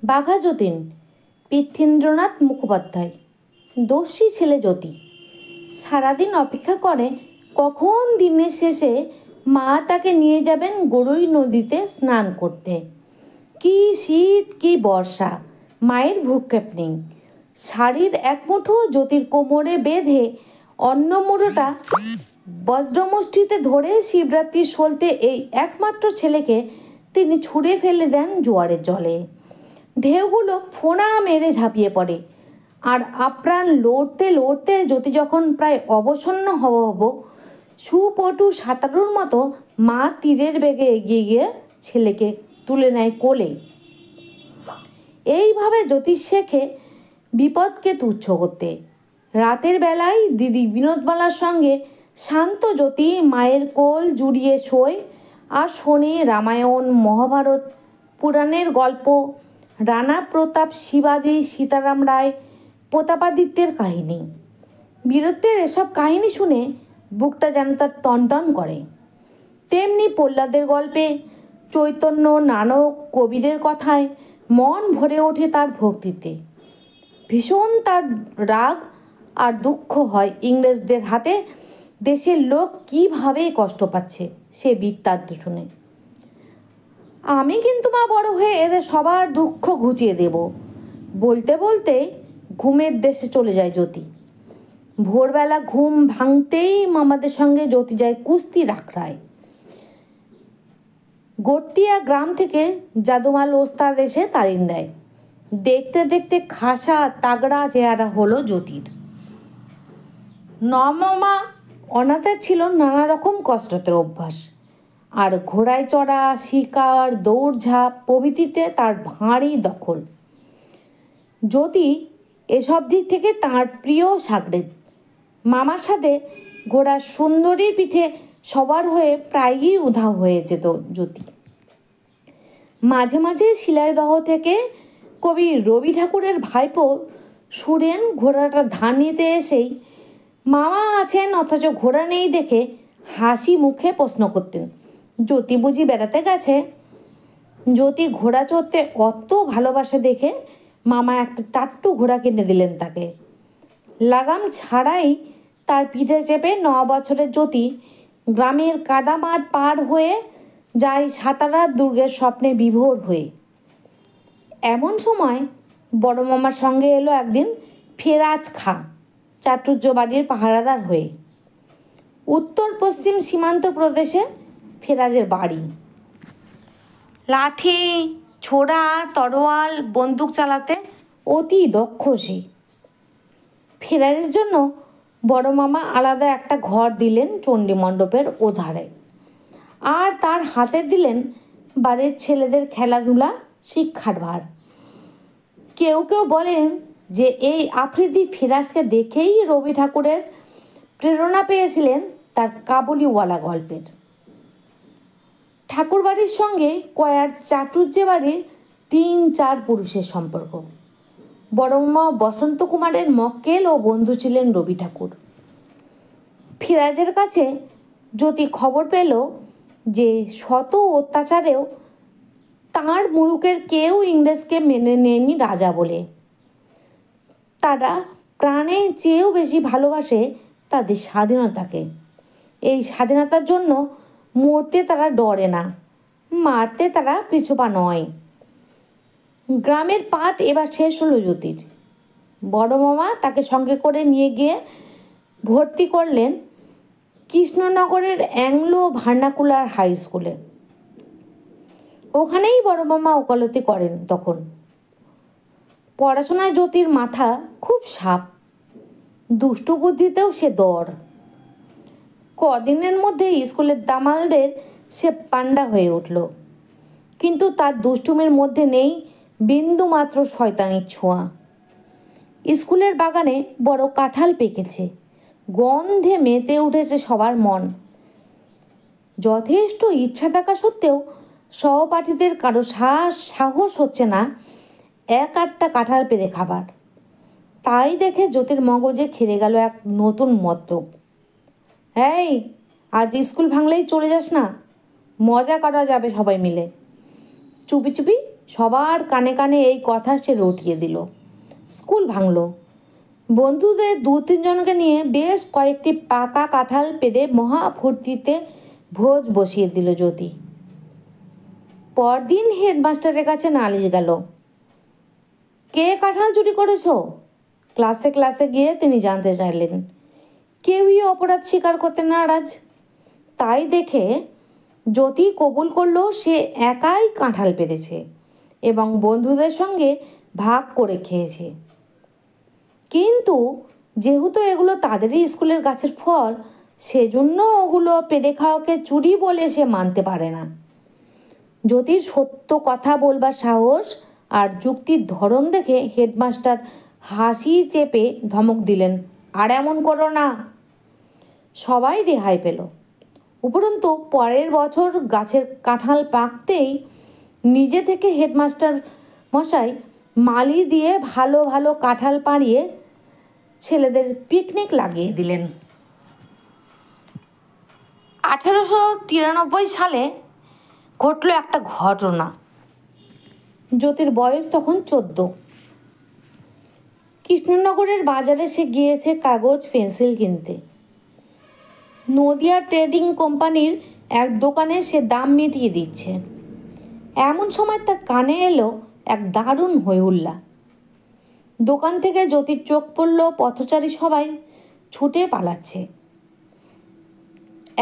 বাঘা যতীন, পৃথ্বীন্দ্রনাথ মুখোপাধ্যায়। দস্যি ছেলে জ্যোতি সারাদিন অপেক্ষা করে কখন দিনের শেষে মা তাকে নিয়ে যাবেন গড়ই নদীতে স্নান করতে। কি শীত কি বর্ষা, মায়ের ভ্রুক্ষেপ নেই। শাড়ির এক মুঠো জ্যোতির কোমরে বেঁধে অন্য মুঠোটা বজ্রমুষ্টিতে ধরে শিবরাত্রির সলতে এই একমাত্র ছেলেকে তিনি ছুঁড়ে ফেলে দেন জোয়ারের জলে। ঢেউগুলো ফোনা মেরে ঝাঁপিয়ে পড়ে, আর আপ্রাণ লড়তে লড়তে জ্যোতি যখন প্রায় অবসন্ন হব সুপটু সাঁতারুর মতো মা তীরের বেগে এগিয়ে গিয়ে ছেলেকে তুলে নেয় কোলে। এইভাবে জ্যোতি শেখে বিপদকে তুচ্ছ করতে। রাতের বেলায় দিদি বিনোদমালার সঙ্গে শান্ত জ্যোতি মায়ের কোল জুড়িয়ে শোয় আর শোনে রামায়ণ, মহাভারত, পুরাণের গল্প, রানা প্রতাপ, শিবাজি, সীতারাম রায়, প্রতাপাদিত্যের কাহিনী। বীরত্বের এসব কাহিনী শুনে বুকটা যেন তার টনটন করে। তেমনি প্রহ্লাদের গল্পে, চৈতন্য, নানক, কবিরের কথায় মন ভরে ওঠে তার ভক্তিতে। ভীষণ তার রাগ আর দুঃখ হয় ইংরেজদের হাতে দেশের লোক কীভাবে কষ্ট পাচ্ছে সে বৃত্তান্ত শুনে। আমি কিন্তু মা বড় হয়ে এদের সবার দুঃখ ঘুচিয়ে দেব, বলতে বলতে ঘুমের দেশে চলে যায় জ্যোতি। ভোরবেলা ঘুম ভাঙতেই মামাদের সঙ্গে জ্যোতি যায় কুস্তির আখড়ায়। গট্টিয়া গ্রাম থেকে জাদুমাল ওস্তাদ এসে তালিম দেয়। দেখতে দেখতে খাসা তাগড়া চেহারা হলো জ্যোতির। নমমা অনাথের ছিল নানা রকম কসরতের অভ্যাস, আর ঘোড়ায় চড়া, শিকার, দৌড়ঝাঁপ প্রভৃতিতে তার ভাঁড়ই দখল। জ্যোতি এসব দিক থেকে তাঁর প্রিয় সাগরেদ। মামার সাথে ঘোড়ার সুন্দরীর পিঠে সবার হয়ে প্রায়ই উধাও হয়ে যেত জ্যোতি। মাঝে মাঝে শিলাইদহ থেকে কবি রবি ঠাকুরের ভাইপো সুরেন ঘোড়াটা ধান নিতে এসেই মামা আছেন অথচ ঘোড়া নেই দেখে হাসি মুখে প্রশ্ন করতেন, জ্যোতি বুঝি বেড়াতে গেছে? জ্যোতি ঘোড়া চড়তে অত ভালোবাসে দেখে মামা একটা টাট্টু ঘোড়া কিনে দিলেন তাকে। লাগাম ছাড়াই তার পিঠে চেপে 9 বছরের জ্যোতি গ্রামের কাদামাঠ পার হয়ে যায় সাতারা দুর্গের স্বপ্নে বিভোর হয়ে। এমন সময় বড় মামার সঙ্গে এলো একদিন ফেরাজ খাঁ, চাটুর্য বাড়ির পাহারাদার হয়ে। উত্তর পশ্চিম সীমান্ত প্রদেশে ফেরাজের বাড়ি। লাঠি, ছোড়া, তরোয়াল, বন্দুক চালাতে অতি দক্ষ সে। ফেরাজের জন্য বড় মামা আলাদা একটা ঘর দিলেন চণ্ডী মণ্ডপের ওধারে, আর তার হাতে দিলেন বাড়ির ছেলেদের খেলাধুলা শিক্ষার ভার। কেউ কেউ বলেন যে এই আফ্রিদি ফিরাজকে দেখেই রবি ঠাকুরের প্রেরণা পেয়েছিলেন তার কাবুলিওয়ালা গল্পের। ঠাকুর বাড়ির সঙ্গে কয়ার চাটুর্য বাড়ির 3-4 পুরুষের সম্পর্ক। বড়মা বসন্ত কুমারের মক্কেল ও বন্ধু ছিলেন রবি ঠাকুর। ফিরাজের কাছে জ্যোতি খবর পেল যে শত অত্যাচারেও তাঁর মুলুকের কেউ ইংরেজকে মেনে নেয়নি রাজা বলে। তারা প্রাণে চেয়েও বেশি ভালোবাসে তাদের স্বাধীনতাকে। এই স্বাধীনতার জন্য মরতে তারা ডরে না, মারতে তারা পিছুপা নয়। গ্রামের পাঠ এবার শেষ হলো জ্যোতির। বড় মামা তাকে সঙ্গে করে নিয়ে গিয়ে ভর্তি করলেন কৃষ্ণনগরের অ্যাংলো ভার্নাকুলার হাই স্কুলে। ওখানেই বড় মামা ওকালতি করেন তখন। পড়াশোনায় জ্যোতির মাথা খুব সাপ, দুষ্টু বুদ্ধিতেও সে দর। কদিনের মধ্যে স্কুলের দামালদের সে পান্ডা হয়ে উঠল, কিন্তু তার দুষ্টুমির মধ্যে নেই বিন্দু মাত্র শয়তানির ছোঁয়া। স্কুলের বাগানে বড় কাঁঠাল পেকেছে, গন্ধে মেতে উঠেছে সবার মন। যথেষ্ট ইচ্ছা থাকা সত্ত্বেও সহপাঠীদের কারো সাহস হচ্ছে না 1-8টা কাঁঠাল পেরে খাবার। তাই দেখে জ্যোতির মগজে খেলে গেল এক নতুন মতলব। এই, আজ স্কুল ভাঙলেই চলে যাস না, মজা করা যাবে সবাই মিলে। চুপি চুপি সবার কানে কানে এই কথা সে রটিয়ে দিল। স্কুল ভাঙল। বন্ধুদের 2-3 জনকে নিয়ে বেশ কয়েকটি পাকা কাঁঠাল পেড়ে মহা ফুর্তিতে ভোজ বসিয়ে দিল জ্যোতি। পরদিন হেডমাস্টারের কাছে নালিশ গেল। কে কাঁঠাল চুরি করেছ? ক্লাসে ক্লাসে গিয়ে তিনি জানতে চাইলেন। কেউই অপরাধ স্বীকার করতে নারাজ। তাই দেখে জ্যোতি কবুল করল সে একাই কাঁঠাল পেড়েছে এবং বন্ধুদের সঙ্গে ভাগ করে খেয়েছে। কিন্তু যেহেতু এগুলো তাদেরই স্কুলের গাছের ফল, সেজন্য ওগুলো পেড়ে খাওয়াকে চুরি বলে সে মানতে পারে না। জ্যোতির সত্য কথা বলবার সাহস আর যুক্তির ধরন দেখে হেডমাস্টার হাসি চেপে ধমক দিলেন, আর এমন করো না। সবাই রেহাই পেল। উপরন্তু পরের বছর গাছের কাঁঠাল পাকতেই নিজে থেকে হেডমাস্টার মশাই মালি দিয়ে ভালো ভালো কাঁঠাল পাড়িয়ে ছেলেদের পিকনিক লাগিয়ে দিলেন। 1893 সালে ঘটল একটা ঘটনা। জ্যোতির বয়স তখন 14। কৃষ্ণনগরের বাজারে সে গিয়েছে কাগজ পেন্সিল কিনতে। নদিয়া ট্রেডিং কোম্পানির এক দোকানে সে দাম মিটিয়ে দিচ্ছে। এমন সময় তার কানে এলো এক দারুণ হইহুল্লা। দোকান থেকে জ্যোতির চোখ পড়ল পথচারী সবাই ছুটে পালাচ্ছে।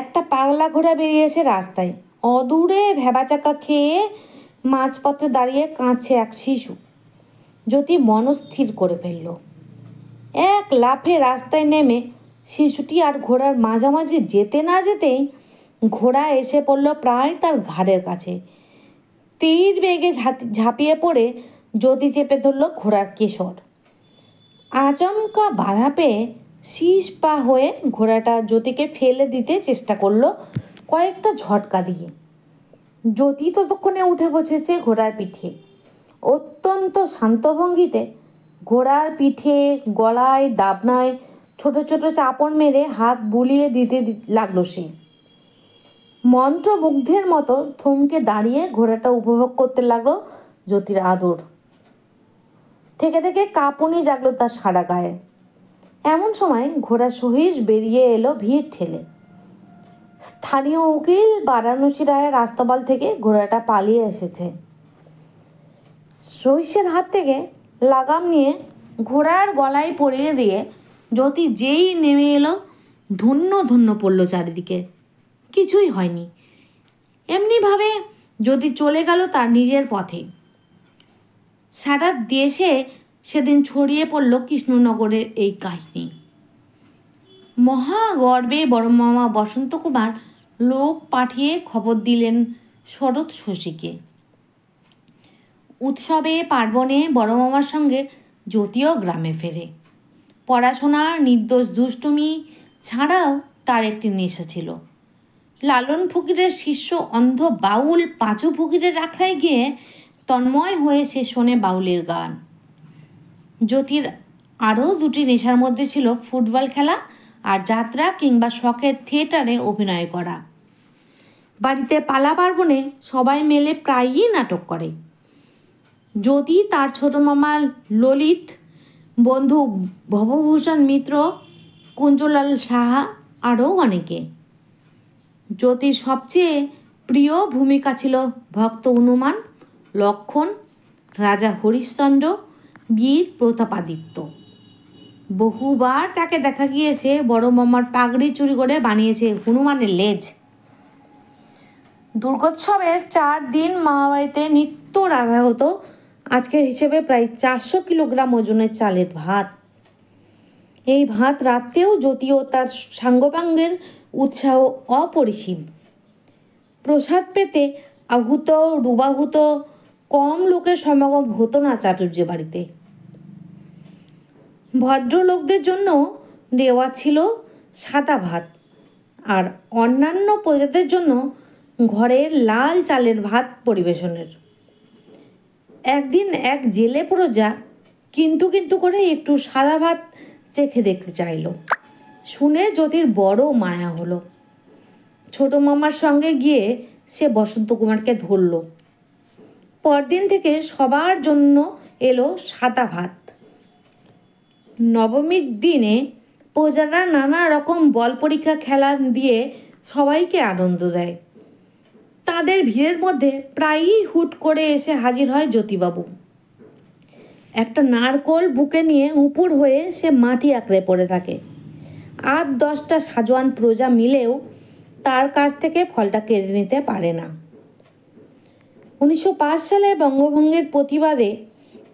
একটা পাগলা ঘোড়া বেরিয়েছে রাস্তায়। অদূরে ভেবাচাকা খেয়ে মাঝপথে দাঁড়িয়ে কাঁদছে এক শিশু। জ্যোতি মনস্থির করে ফেলল। এক লাফে রাস্তায় নেমে শিশুটি আর ঘোড়ার মাঝামাঝি যেতে না যেতেই ঘোড়া এসে পড়ল প্রায় তার ঘাড়ের কাছে। তীর বেগে ঝাঁপিয়ে পড়ে জ্যোতি চেপে ধরল ঘোড়ার কেশর। আচমকা বাধা পেয়ে শীষ পা হয়ে ঘোড়াটা জ্যোতিকে ফেলে দিতে চেষ্টা করলো কয়েকটা ঝটকা দিয়ে। জ্যোতি ততক্ষণে উঠে বসেছে ঘোড়ার পিঠে। অত্যন্ত শান্ত ভঙ্গিতে ঘোড়ার পিঠে, গলায়, দাবনায় ছোট ছোট চাপড় মেরে হাত বুলিয়ে দিতে লাগলো সে। মন্ত্রমুগ্ধের মতো থমকে দাঁড়িয়ে ঘোড়াটা উপভোগ করতে লাগলো জ্যোতির আদর। থেকে থেকে কাঁপুনি জাগলো তার সারা গায়ে। এমন সময় ঘোড়া সহিস বেরিয়ে এলো ভিড় ঠেলে। স্থানীয় উকিল বারাণসী রায়ের আস্তাবল থেকে ঘোড়াটা পালিয়ে এসেছে। সহিসের হাত থেকে লাগাম নিয়ে ঘোড়ার গলায় পরিয়ে দিয়ে জ্যোতি যেই নেমে এলো ধন্য ধন্য পড়ল চারিদিকে। কিছুই হয়নি। এমনিভাবে জ্যোতি চলে গেল তার নিজের পথে। সারা দেশে সেদিন ছড়িয়ে পড়ল কৃষ্ণনগরের এই কাহিনী। মহাগর্বে বড় মামা বসন্ত কুমার লোক পাঠিয়ে খবর দিলেন শরৎ শশীকে। উৎসবে পার্বণে বড় মামার সঙ্গে জ্যোতিও গ্রামে ফেরে। পড়াশোনা, নির্দোষ দুষ্টুমি ছাড়াও তার একটি নেশা ছিল। লালন ফকিরের শিষ্য অন্ধ বাউল পাঁচু ফকিরের আখড়ায় গিয়ে তন্ময় হয়ে সে শোনে বাউলের গান। জ্যোতির আরও দুটি নেশার মধ্যে ছিল ফুটবল খেলা আর যাত্রা কিংবা শখের থিয়েটারে অভিনয় করা। বাড়িতে পালা পার্বণে সবাই মিলে প্রায়ই নাটক করে। জ্যোতি, তার ছোট মামা ললিত, বন্ধু ভবভূষণ মিত্র, কুঞ্জলাল সাহা আরও অনেকে। জ্যোতির সবচেয়ে প্রিয় ভূমিকা ছিল ভক্ত হনুমান, লক্ষণ, রাজা হরিশ্চন্দ্র, বীর প্রতাপাদিত্য। বহুবার তাকে দেখা গিয়েছে বড় মামার পাগড়ি চুরি করে বানিয়েছে হনুমানের লেজ। দুর্গোৎসবের 4 দিন মামাবাড়িতে নিত্য রাধা হতো আজকের হিসেবে প্রায় 400 কিলোগ্রাম ওজনের চালের ভাত। এই ভাত রাত্রেও জ্যোতি ও তার সাঙ্গপাঙ্গের উৎসাহ অপরিসীম। প্রসাদ পেতে আহুত রুবাহুত কম লোকের সমাগম হতো না চাটুর্য বাড়িতে। ভদ্রলোকদের জন্য দেওয়া ছিল সাদা ভাত, আর অন্যান্য প্রজাদের জন্য ঘরের লাল চালের ভাত পরিবেশনের। একদিন এক জেলে প্রজা কিন্তু করে একটু সাদা ভাত চেখে দেখতে চাইল। শুনে জ্যোতির বড় মায়া হলো। ছোট মামার সঙ্গে গিয়ে সে বসন্ত কুমারকে ধরল। পরদিন থেকে সবার জন্য এলো সাদা ভাত। নবমীর দিনে প্রজারা নানা রকম বল পরীক্ষা খেলা দিয়ে সবাইকে আনন্দ দেয়। তাদের ভিড়ের মধ্যে প্রায়ই হুট করে এসে হাজির হয় জ্যোতিবাবু। একটা নারকোল বুকে নিয়ে উপুর হয়ে সে মাটি আঁকড়ে পড়ে থাকে। 8-10টা সাজোয়ান প্রজা মিলেও তার কাছ থেকে ফলটা কেড়ে নিতে পারে না। 1905 সালে বঙ্গভঙ্গের প্রতিবাদে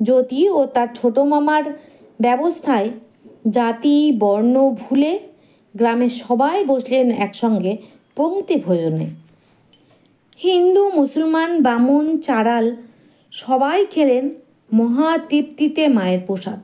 জ্যোতি ও তার ছোট মামার ব্যবস্থায় জাতি বর্ণ ভুলে গ্রামের সবাই বসলেন একসঙ্গে পংক্তি ভোজনে। হিন্দু মুসলমান বামুন চারাল সবাই খেলেন মহা তৃপ্তিতে মায়ের প্রসাদ।